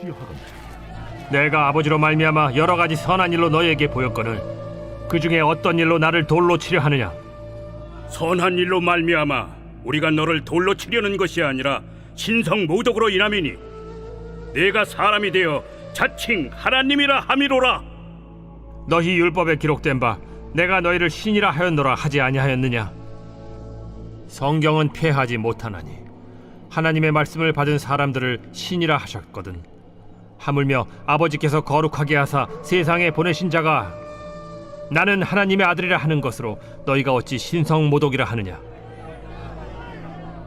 치려 하건대. 내가 아버지로 말미암아 여러 가지 선한 일로 너희에게 보였거늘 그 중에 어떤 일로 나를 돌로 치려 하느냐? 선한 일로 말미암아 우리가 너를 돌로 치려는 것이 아니라 신성 모독으로 인함이니 내가 사람이 되어 자칭 하나님이라 함이로라. 너희 율법에 기록된 바 내가 너희를 신이라 하였노라 하지 아니하였느냐? 성경은 폐하지 못하나니 하나님의 말씀을 받은 사람들을 신이라 하셨거든. 하물며 아버지께서 거룩하게 하사 세상에 보내신 자가 나는 하나님의 아들이라 하는 것으로 너희가 어찌 신성 모독이라 하느냐?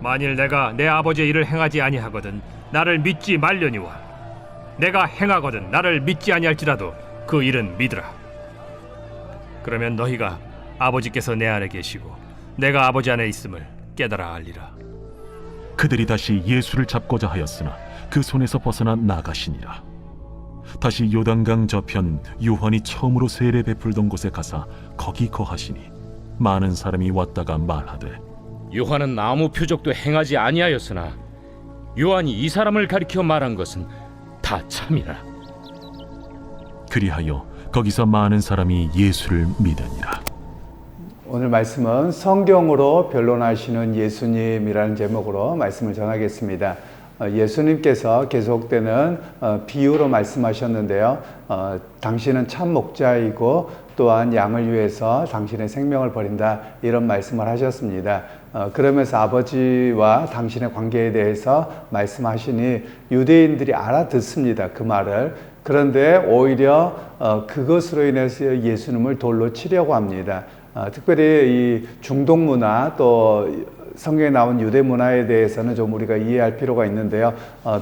만일 내가 내 아버지의 일을 행하지 아니하거든 나를 믿지 말려니와 내가 행하거든 나를 믿지 아니할지라도 그 일은 믿으라. 그러면 너희가 아버지께서 내 안에 계시고 내가 아버지 안에 있음을 깨달아 알리라. 그들이 다시 예수를 잡고자 하였으나 그 손에서 벗어나 나가시니라. 다시 요단강 저편 요한이 처음으로 세례 베풀던 곳에 가사 거기 거하시니 많은 사람이 왔다가 말하되 요한은 아무 표적도 행하지 아니하였으나 요한이 이 사람을 가리켜 말한 것은 다 참이라. 그리하여 거기서 많은 사람이 예수를 믿으니라. 오늘 말씀은 성경으로 변론하시는 예수님이라는 제목으로 말씀을 전하겠습니다. 예수님께서 계속되는 비유로 말씀하셨는데요. 당신은 참 목자이고 또한 양을 위해서 당신의 생명을 버린다 이런 말씀을 하셨습니다. 그러면서 아버지와 당신의 관계에 대해서 말씀하시니 유대인들이 알아듣습니다. 그 말을. 그런데 오히려 그것으로 인해서 예수님을 돌로 치려고 합니다. 특별히 이 중동 문화 또 성경에 나온 유대 문화에 대해서는 좀 우리가 이해할 필요가 있는데요.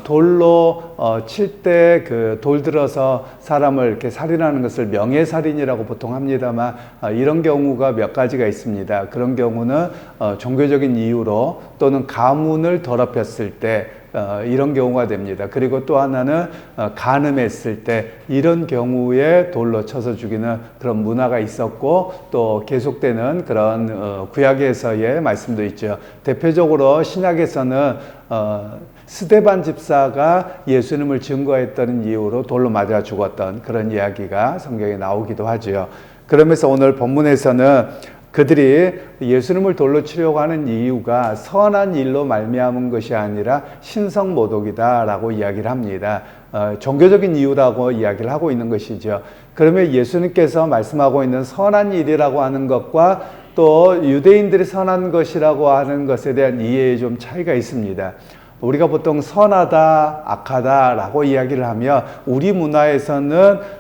돌로 칠 때 그 돌 들어서 사람을 이렇게 살인하는 것을 명예살인이라고 보통 합니다만 이런 경우가 몇 가지가 있습니다. 그런 경우는 종교적인 이유로 또는 가문을 더럽혔을 때 이런 경우가 됩니다. 그리고 또 하나는 간음했을 때 이런 경우에 돌로 쳐서 죽이는 그런 문화가 있었고 또 계속되는 그런 구약에서의 말씀도 있죠. 대표적으로 신약에서는 스데반 집사가 예수님을 증거했다는 이유로 돌로 맞아 죽었던 그런 이야기가 성경에 나오기도 하죠. 그러면서 오늘 본문에서는 그들이 예수님을 돌로 치려고 하는 이유가 선한 일로 말미암은 것이 아니라 신성모독이다라고 이야기를 합니다. 종교적인 이유라고 이야기를 하고 있는 것이죠. 그러면 예수님께서 말씀하고 있는 선한 일이라고 하는 것과 또 유대인들이 선한 것이라고 하는 것에 대한 이해에 좀 차이가 있습니다. 우리가 보통 선하다, 악하다라고 이야기를 하며 우리 문화에서는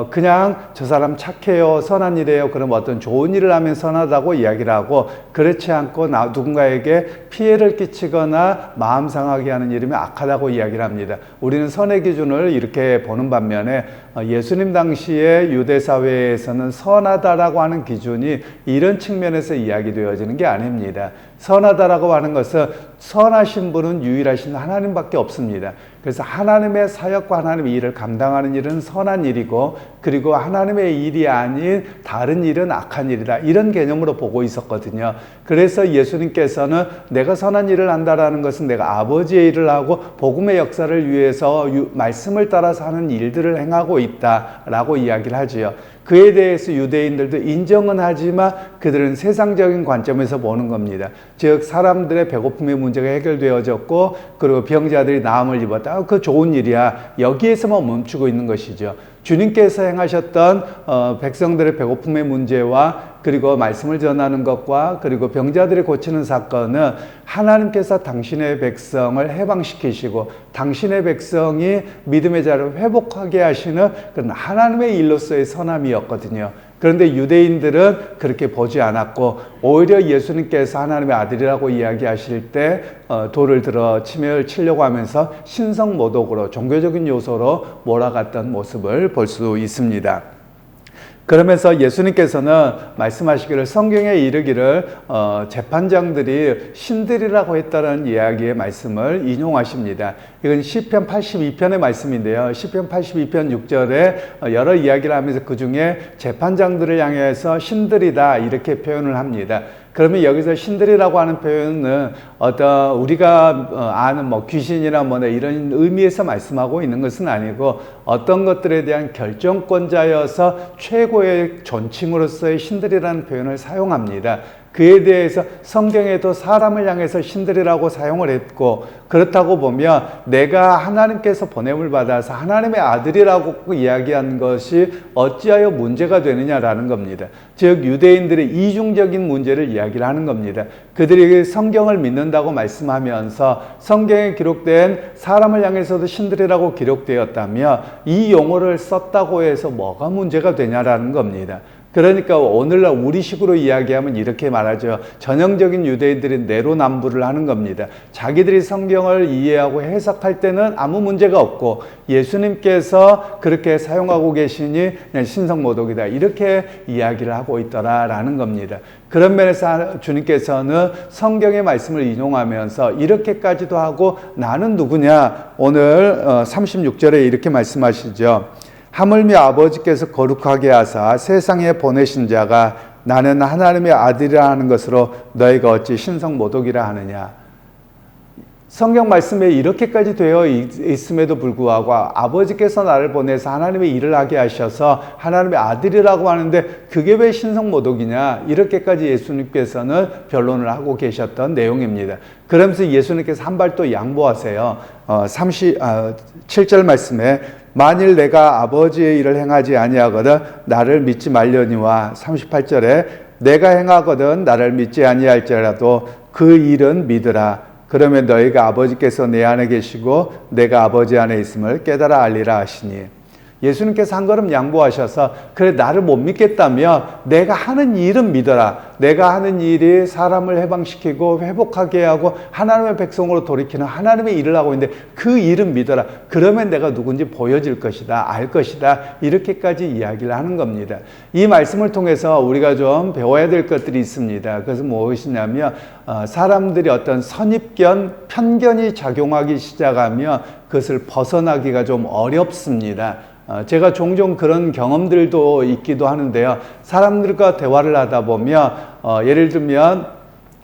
그냥 저 사람 착해요, 선한 일이에요. 그럼 어떤 좋은 일을 하면 선하다고 이야기를 하고 그렇지 않고 누군가에게 피해를 끼치거나 마음 상하게 하는 일이면 악하다고 이야기를 합니다. 우리는 선의 기준을 이렇게 보는 반면에 예수님 당시에 유대 사회에서는 선하다라고 하는 기준이 이런 측면에서 이야기되어지는 게 아닙니다. 선하다라고 하는 것은 선하신 분은 유일하신 하나님밖에 없습니다. 그래서 하나님의 사역과 하나님의 일을 감당하는 일은 선한 일이고 그리고 하나님의 일이 아닌 다른 일은 악한 일이다. 이런 개념으로 보고 있었거든요. 그래서 예수님께서는 내가 선한 일을 한다라는 것은 내가 아버지의 일을 하고 복음의 역사를 위해서 말씀을 따라서 하는 일들을 행하고 있다라고 이야기를 하지요. 그에 대해서 유대인들도 인정은 하지만 그들은 세상적인 관점에서 보는 겁니다. 즉 사람들의 배고픔의 문제가 해결되어졌고 그리고 병자들이 나음을 입었다. 그 좋은 일이야. 여기에서만 멈추고 있는 것이죠. 주님께서 행하셨던 백성들의 배고픔의 문제와 그리고 말씀을 전하는 것과 그리고 병자들이 고치는 사건은 하나님께서 당신의 백성을 해방시키시고 당신의 백성이 믿음의 자를 회복하게 하시는 그런 하나님의 일로서의 선함이었거든요. 그런데 유대인들은 그렇게 보지 않았고 오히려 예수님께서 하나님의 아들이라고 이야기하실 때 돌을 들어 치려고 하면서 신성모독으로 종교적인 요소로 몰아갔던 모습을 볼 수 있습니다. 그러면서 예수님께서는 말씀하시기를 성경에 이르기를 재판장들이 신들이라고 했다는 이야기의 말씀을 인용하십니다. 이건 시편 82편의 말씀인데요. 시편 82편 6절에 여러 이야기를 하면서 그 중에 재판장들을 향해서 신들이다 이렇게 표현을 합니다. 그러면 여기서 신들이라고 하는 표현은 어떤 우리가 아는 뭐 귀신이나 뭐나 이런 의미에서 말씀하고 있는 것은 아니고 어떤 것들에 대한 결정권자여서 최고의 존칭으로서의 신들이라는 표현을 사용합니다. 그에 대해서 성경에도 사람을 향해서 신들이라고 사용을 했고, 그렇다고 보면 내가 하나님께서 보냄을 받아서 하나님의 아들이라고 이야기한 것이 어찌하여 문제가 되느냐라는 겁니다. 즉 유대인들의 이중적인 문제를 이야기를 하는 겁니다. 그들이 성경을 믿는다고 말씀하면서 성경에 기록된 사람을 향해서도 신들이라고 기록되었다며 이 용어를 썼다고 해서 뭐가 문제가 되냐라는 겁니다. 그러니까 오늘날 우리식으로 이야기하면 이렇게 말하죠. 전형적인 유대인들이 내로남불을 하는 겁니다. 자기들이 성경을 이해하고 해석할 때는 아무 문제가 없고 예수님께서 그렇게 사용하고 계시니 그냥 신성모독이다 이렇게 이야기를 하고 있더라라는 겁니다. 그런 면에서 주님께서는 성경의 말씀을 인용하면서 이렇게까지도 하고 나는 누구냐? 오늘 36절에 이렇게 말씀하시죠. 하물며 아버지께서 거룩하게 하사 세상에 보내신 자가 나는 하나님의 아들이라 하는 것으로 너희가 어찌 신성모독이라 하느냐. 성경 말씀에 이렇게까지 되어 있음에도 불구하고 아버지께서 나를 보내서 하나님의 일을 하게 하셔서 하나님의 아들이라고 하는데 그게 왜 신성모독이냐, 이렇게까지 예수님께서는 변론을 하고 계셨던 내용입니다. 그러면서 예수님께서 한 발 또 양보하세요. 7절 말씀에 만일 내가 아버지의 일을 행하지 아니하거든 나를 믿지 말려니와 38절에 내가 행하거든 나를 믿지 아니할지라도 그 일은 믿으라. 그러면 너희가 아버지께서 내 안에 계시고 내가 아버지 안에 있음을 깨달아 알리라 하시니, 예수님께서 한 걸음 양보하셔서 그래 나를 못 믿겠다면 내가 하는 일은 믿어라. 내가 하는 일이 사람을 해방시키고 회복하게 하고 하나님의 백성으로 돌이키는 하나님의 일을 하고 있는데 그 일은 믿어라. 그러면 내가 누군지 보여질 것이다. 알 것이다. 이렇게까지 이야기를 하는 겁니다. 이 말씀을 통해서 우리가 좀 배워야 될 것들이 있습니다. 그것은 무엇이냐면 사람들이 어떤 선입견, 편견이 작용하기 시작하면 그것을 벗어나기가 좀 어렵습니다. 제가 종종 그런 경험들도 있기도 하는데요. 사람들과 대화를 하다 보면 예를 들면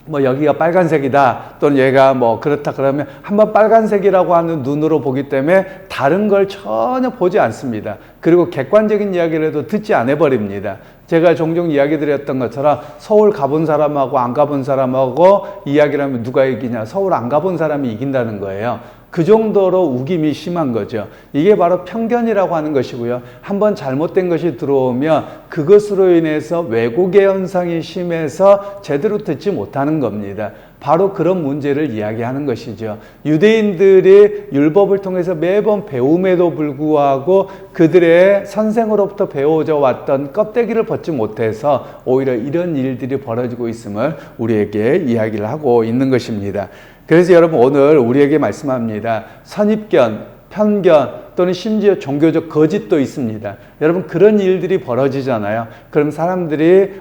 뭐 여기가 빨간색이다 또는 얘가 뭐 그렇다 그러면 한번 빨간색이라고 하는 눈으로 보기 때문에 다른 걸 전혀 보지 않습니다. 그리고 객관적인 이야기를 해도 듣지 않아 버립니다. 제가 종종 이야기 드렸던 것처럼 서울 가본 사람하고 안 가본 사람하고 이야기를 하면 누가 이기냐, 서울 안 가본 사람이 이긴다는 거예요. 그 정도로 우김이 심한 거죠. 이게 바로 편견이라고 하는 것이고요. 한번 잘못된 것이 들어오면 그것으로 인해서 왜곡의 현상이 심해서 제대로 듣지 못하는 겁니다. 바로 그런 문제를 이야기하는 것이죠. 유대인들이 율법을 통해서 매번 배움에도 불구하고 그들의 선생으로부터 배워져 왔던 껍데기를 벗지 못해서 오히려 이런 일들이 벌어지고 있음을 우리에게 이야기를 하고 있는 것입니다. 그래서 여러분 오늘 우리에게 말씀합니다. 선입견, 편견 또는 심지어 종교적 거짓도 있습니다. 여러분 그런 일들이 벌어지잖아요. 그럼 사람들이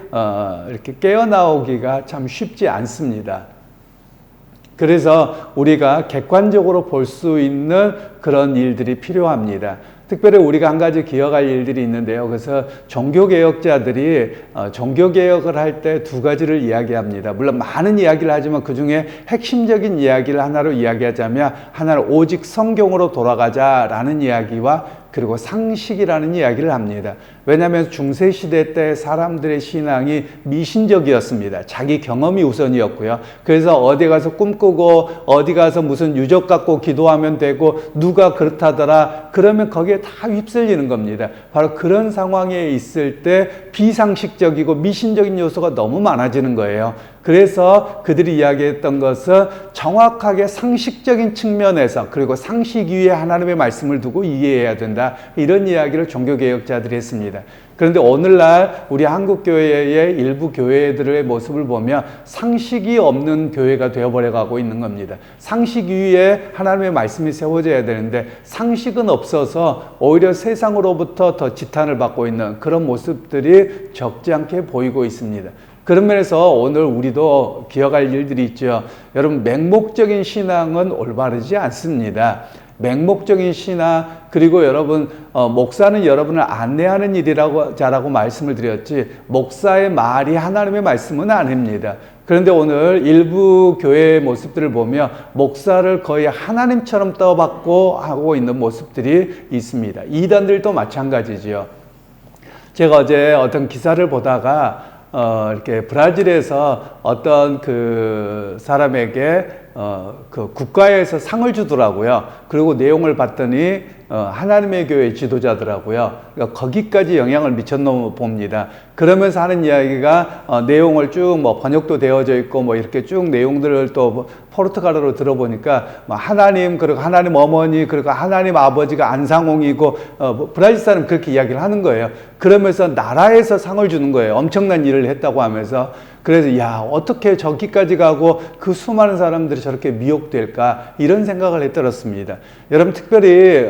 이렇게 깨어나오기가 참 쉽지 않습니다. 그래서 우리가 객관적으로 볼 수 있는 그런 일들이 필요합니다. 특별히 우리가 한 가지 기억할 일들이 있는데요. 그래서 종교개혁자들이 종교개혁을 할 때 두 가지를 이야기합니다. 물론 많은 이야기를 하지만 그 중에 핵심적인 이야기를 하나로 이야기하자면 하나는 오직 성경으로 돌아가자라는 이야기와 그리고 상식이라는 이야기를 합니다. 왜냐하면 중세시대 때 사람들의 신앙이 미신적이었습니다. 자기 경험이 우선이었고요. 그래서 어디 가서 꿈꾸고 어디 가서 무슨 유적 갖고 기도하면 되고 누가 그렇다더라 그러면 거기에 다 휩쓸리는 겁니다. 바로 그런 상황에 있을 때 비상식적이고 미신적인 요소가 너무 많아지는 거예요. 그래서 그들이 이야기했던 것은 정확하게 상식적인 측면에서 그리고 상식 위에 하나님의 말씀을 두고 이해해야 된다. 이런 이야기를 종교개혁자들이 했습니다. 그런데 오늘날 우리 한국교회의 일부 교회들의 모습을 보면 상식이 없는 교회가 되어버려가고 있는 겁니다. 상식 위에 하나님의 말씀이 세워져야 되는데 상식은 없어서 오히려 세상으로부터 더 지탄을 받고 있는 그런 모습들이 적지 않게 보이고 있습니다. 그런 면에서 오늘 우리도 기억할 일들이 있죠. 여러분 맹목적인 신앙은 올바르지 않습니다. 맹목적인 신앙 그리고 여러분 목사는 여러분을 안내하는 일이라고 자라고 말씀을 드렸지 목사의 말이 하나님의 말씀은 아닙니다. 그런데 오늘 일부 교회의 모습들을 보면 목사를 거의 하나님처럼 떠받고 하고 있는 모습들이 있습니다. 이단들도 마찬가지지요. 제가 어제 어떤 기사를 보다가 이렇게 브라질에서 어떤 그 사람에게 그 국가에서 상을 주더라고요. 그리고 내용을 봤더니 하나님의 교회 지도자더라고요. 그러니까 거기까지 영향을 미쳤나 봅니다. 그러면서 하는 이야기가 내용을 쭉 뭐 번역도 되어져 있고 뭐 이렇게 쭉 내용들을 또 포르투갈어로 들어보니까 뭐 하나님, 그리고 하나님 어머니, 그리고 하나님 아버지가 안상홍이고 뭐 브라질 사람 그렇게 이야기를 하는 거예요. 그러면서 나라에서 상을 주는 거예요. 엄청난 일을 했다고 하면서. 그래서 야, 어떻게 저기까지 가고 그 수많은 사람들이 저렇게 미혹될까, 이런 생각을 해들었습니다. 여러분, 특별히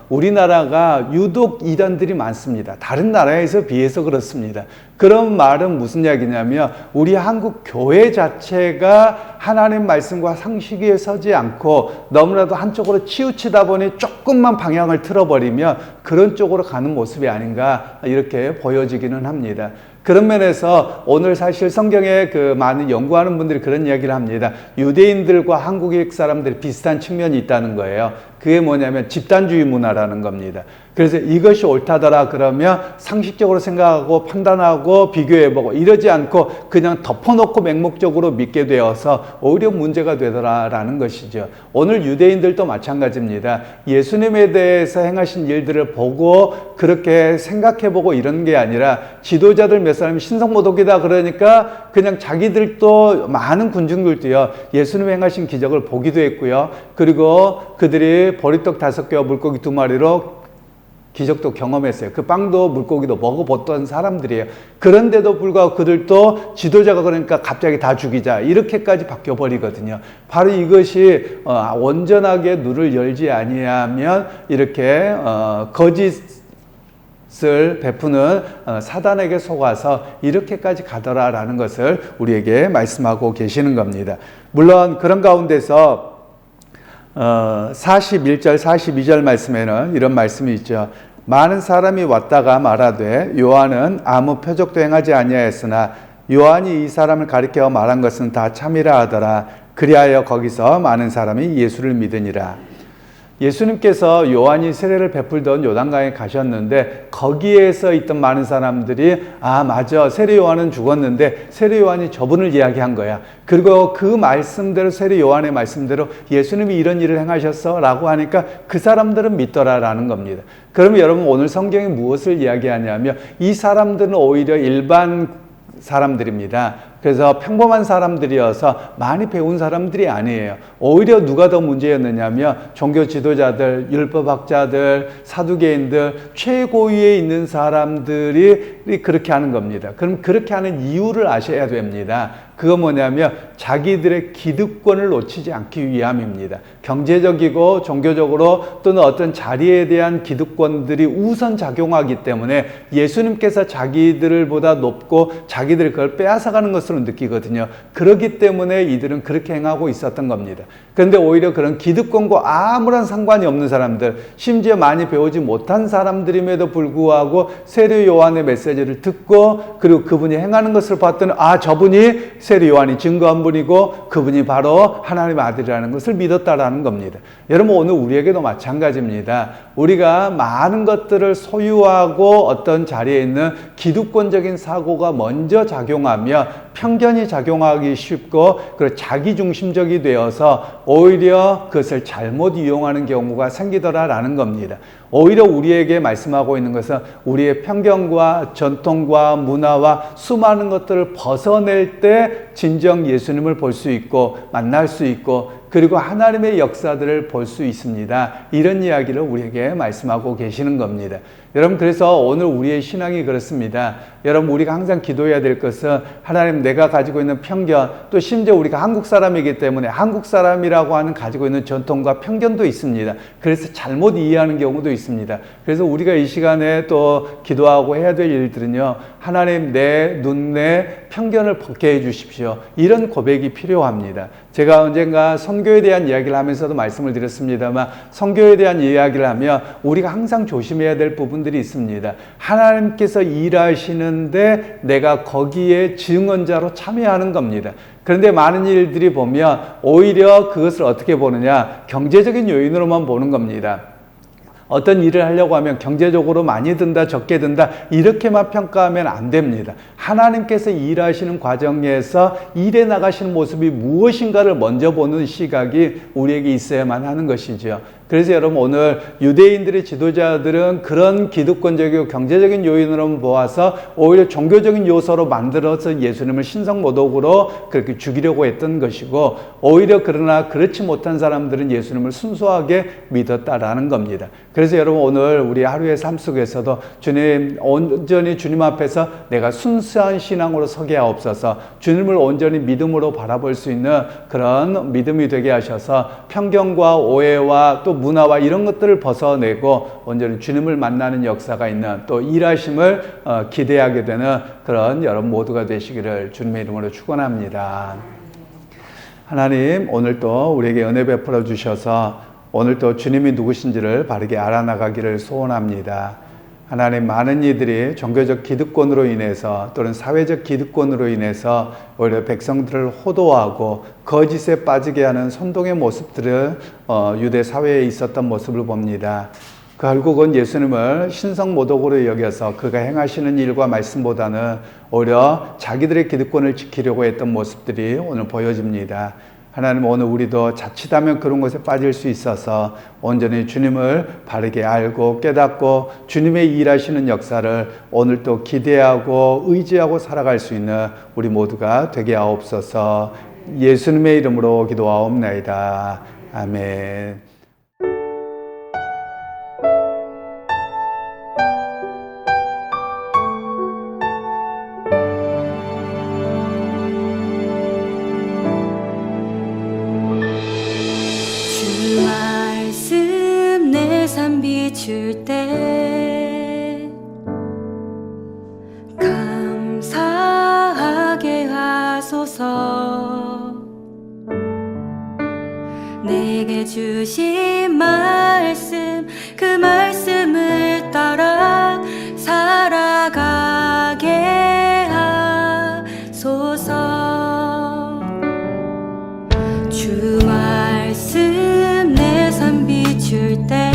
우리나라가 유독 이단들이 많습니다. 다른 나라에서 비해서 그렇습니다. 그런 말은 무슨 이야기냐면 우리 한국 교회 자체가 하나님 말씀과 상식 위에 서지 않고 너무나도 한쪽으로 치우치다 보니 조금만 방향을 틀어버리면 그런 쪽으로 가는 모습이 아닌가, 이렇게 보여지기는 합니다. 그런 면에서 오늘 사실 성경에 그 많은 연구하는 분들이 그런 이야기를 합니다. 유대인들과 한국 사람들이 비슷한 측면이 있다는 거예요. 그게 뭐냐면 집단주의 문화라는 겁니다. 그래서 이것이 옳다더라 그러면 상식적으로 생각하고 판단하고 비교해보고 이러지 않고 그냥 덮어놓고 맹목적으로 믿게 되어서 오히려 문제가 되더라라는 것이죠. 오늘 유대인들도 마찬가지입니다. 예수님에 대해서 행하신 일들을 보고 그렇게 생각해보고 이런 게 아니라 지도자들 몇 사람이 신성모독이다 그러니까 그냥 자기들도 많은 군중들도요 예수님 행하신 기적을 보기도 했고요. 그리고 그들이 보리떡 5개와 물고기 2마리로 기적도 경험했어요. 그 빵도 물고기도 먹어봤던 사람들이에요. 그런데도 불구하고 그들도 지도자가 그러니까 갑자기 다 죽이자 이렇게까지 바뀌어버리거든요. 바로 이것이 온전하게 눈을 열지 아니하면 이렇게 거짓을 베푸는 사단에게 속아서 이렇게까지 가더라라는 것을 우리에게 말씀하고 계시는 겁니다. 물론 그런 가운데서 41절 42절 말씀에는 이런 말씀이 있죠. 많은 사람이 왔다가 말하되 요한은 아무 표적도 행하지 아니하였으나 요한이 이 사람을 가리켜 말한 것은 다 참이라 하더라. 그리하여 거기서 많은 사람이 예수를 믿으니라. 예수님께서 요한이 세례를 베풀던 요단강에 가셨는데 거기에서 있던 많은 사람들이 아 맞아, 세례 요한은 죽었는데 세례 요한이 저분을 이야기한 거야. 그리고 그 말씀대로, 세례 요한의 말씀대로 예수님이 이런 일을 행하셨어 라고 하니까 그 사람들은 믿더라라는 겁니다. 그러면 여러분 오늘 성경이 무엇을 이야기하냐면 이 사람들은 오히려 일반 사람들입니다. 그래서 평범한 사람들이어서 많이 배운 사람들이 아니에요. 오히려 누가 더 문제였느냐면 종교 지도자들, 율법학자들, 사두개인들, 최고위에 있는 사람들이 그렇게 하는 겁니다. 그럼 그렇게 하는 이유를 아셔야 됩니다. 그거 뭐냐면 자기들의 기득권을 놓치지 않기 위함입니다. 경제적이고 종교적으로 또는 어떤 자리에 대한 기득권들이 우선 작용하기 때문에 예수님께서 자기들보다 높고 자기들이 그걸 빼앗아가는 것으로 느끼거든요. 그렇기 때문에 이들은 그렇게 행하고 있었던 겁니다. 그런데 오히려 그런 기득권과 아무런 상관이 없는 사람들, 심지어 많이 배우지 못한 사람들임에도 불구하고 세례 요한의 메시지를 듣고 그리고 그분이 행하는 것을 봤더니 아 저분이 세례 요한이 증거한 분이고 그분이 바로 하나님의 아들이라는 것을 믿었다라는 겁니다. 여러분 오늘 우리에게도 마찬가지입니다. 우리가 많은 것들을 소유하고 어떤 자리에 있는 기득권적인 사고가 먼저 작용하며 편견이 작용하기 쉽고 그리고 자기중심적이 되어서 오히려 그것을 잘못 이용하는 경우가 생기더라라는 겁니다. 오히려 우리에게 말씀하고 있는 것은 우리의 편견과 전통과 문화와 수많은 것들을 벗어낼 때 진정 예수님을 볼 수 있고 만날 수 있고 그리고 하나님의 역사들을 볼 수 있습니다. 이런 이야기를 우리에게 말씀하고 계시는 겁니다. 여러분 그래서 오늘 우리의 신앙이 그렇습니다. 여러분 우리가 항상 기도해야 될 것은 하나님 내가 가지고 있는 편견 또 심지어 우리가 한국 사람이기 때문에 한국 사람이라고 하는 가지고 있는 전통과 편견도 있습니다. 그래서 잘못 이해하는 경우도 있습니다. 그래서 우리가 이 시간에 또 기도하고 해야 될 일들은요. 하나님 내 눈, 내 편견을 벗게 해 주십시오. 이런 고백이 필요합니다. 제가 언젠가 선교에 대한 이야기를 하면서도 말씀을 드렸습니다만 선교에 대한 이야기를 하면 우리가 항상 조심해야 될 부분들이 있습니다. 하나님께서 일하시는데 내가 거기에 증언자로 참여하는 겁니다. 그런데 많은 일들이 보면 오히려 그것을 어떻게 보느냐, 경제적인 요인으로만 보는 겁니다. 어떤 일을 하려고 하면 경제적으로 많이 든다, 적게 든다, 이렇게만 평가하면 안 됩니다. 하나님께서 일하시는 과정에서 일해 나가시는 모습이 무엇인가를 먼저 보는 시각이 우리에게 있어야만 하는 것이죠. 그래서 여러분, 오늘 유대인들의 지도자들은 그런 기득권적이고 경제적인 요인으로 보아서 오히려 종교적인 요소로 만들어서 예수님을 신성모독으로 그렇게 죽이려고 했던 것이고, 오히려 그러나 그렇지 못한 사람들은 예수님을 순수하게 믿었다라는 겁니다. 그래서 여러분, 오늘 우리 하루의 삶 속에서도 주님, 온전히 주님 앞에서 내가 순수한 신앙으로 서게 하옵소서, 주님을 온전히 믿음으로 바라볼 수 있는 그런 믿음이 되게 하셔서 편견과 오해와 또 문화와 이런 것들을 벗어내고 온전히 주님을 만나는 역사가 있는, 또 일하심을 기대하게 되는 그런 여러분 모두가 되시기를 주님의 이름으로 축원합니다. 하나님, 오늘 또 우리에게 은혜 베풀어 주셔서 오늘 또 주님이 누구신지를 바르게 알아나가기를 소원합니다. 하나님, 많은 이들이 종교적 기득권으로 인해서 또는 사회적 기득권으로 인해서 오히려 백성들을 호도하고 거짓에 빠지게 하는 선동의 모습들을 유대 사회에 있었던 모습을 봅니다. 결국은 예수님을 신성모독으로 여겨서 그가 행하시는 일과 말씀보다는 오히려 자기들의 기득권을 지키려고 했던 모습들이 오늘 보여집니다. 하나님, 오늘 우리도 자칫하면 그런 것에 빠질 수 있어서 온전히 주님을 바르게 알고 깨닫고 주님의 일하시는 역사를 오늘 또 기대하고 의지하고 살아갈 수 있는 우리 모두가 되게 하옵소서. 예수님의 이름으로 기도하옵나이다. 아멘. 비출 때 감사하게 하소서. 내게 주신 말씀, 그 말씀을 따라 살아가게 하소서. 주 말씀 내 삶 비출 때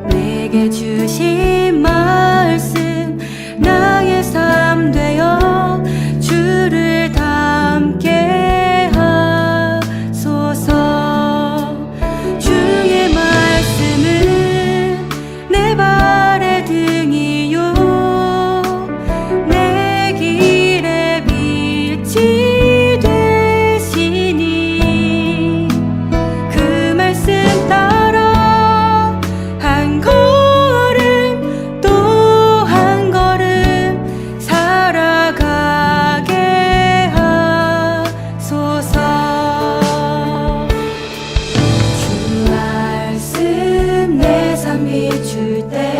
내게 주신 말씀 나의 삶 되어 주를 닮게 하소서. 주의 말씀은 내 발의 등이요 내 길의 빛이 되시니 그 말씀 따라 한 걸음 또 한 걸음 살아가게 하소서. 주 말씀 내 삶 비출 때